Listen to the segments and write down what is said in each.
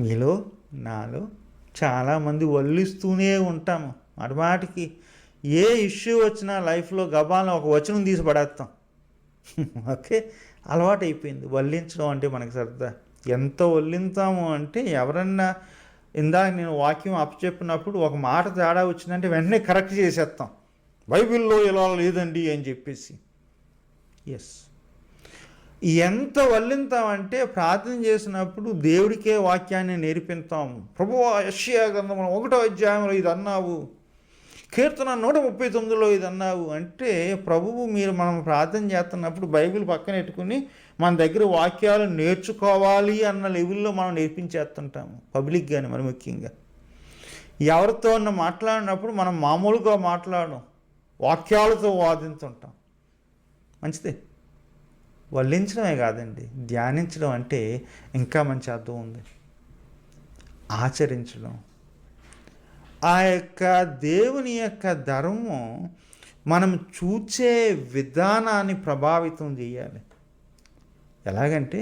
మీలో నాలో చాలామంది వల్లిస్తూనే ఉంటాము. మాటికి ఏ ఇష్యూ వచ్చినా లైఫ్లో గబాలను ఒక వచనం తీసి పడేస్తాం. ఓకే, అలవాటు అయిపోయింది వల్లించడం అంటే మనకి సరదా. ఎంత వల్లింతాము అంటే ఎవరన్నా ఇందాక నేను వాక్యం అప్పచెప్పినప్పుడు ఒక మాట తేడా వచ్చిందంటే వెంటనే కరెక్ట్ చేసేస్తాం. బైబిల్లో ఇలా లేదండి అని చెప్పేసి. ఎస్, ఎంత వల్లింతామంటే ప్రార్థన చేసినప్పుడు దేవుడికే వాక్యాన్ని నేర్పిస్తాము. ప్రభువా యెషయా గ్రంథం 1వ అధ్యాయంలో ఇది అన్నావు, కీర్తన 139లో ఇది అన్నావు అంటే ప్రభువు మీరు మనం ప్రార్థన చేస్తున్నప్పుడు బైబిల్ పక్కన పెట్టుకుని మన దగ్గర వాక్యాలు నేర్చుకోవాలి అన్న లెవెల్లో మనం నేర్పించేస్తుంటాము పబ్లిక్గానే. మరి ముఖ్యంగా ఎవరితో మాట్లాడినప్పుడు మనం మామూలుగా మాట్లాడడం, వాక్యాలతో వాదించుంటాం. మంచిదే, వల్లించడమే కాదండి, ధ్యానించడం అంటే ఇంకా మంచి అర్థం ఉంది. ఆచరించడం, ఆ యొక్క దేవుని యొక్క ధర్మం మనం చూచే విధానాన్ని ప్రభావితం చేయాలి. ఎలాగంటే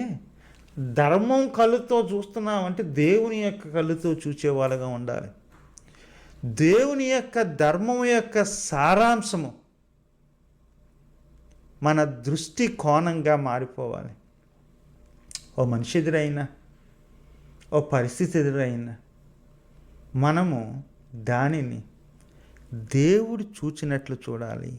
ధర్మం కళ్ళుతో చూస్తున్నామంటే దేవుని యొక్క కళ్ళుతో చూచేవాళ్ళుగా ఉండాలి. దేవుని యొక్క ధర్మం యొక్క సారాంశము మన దృష్టి కోణంగా మారిపోవాలి. ఓ మనిషి ఎదురైనా, ఓ పరిస్థితి ఎదురైనా మనము దానిని దేవుడు చూచినట్లు చూడాలి.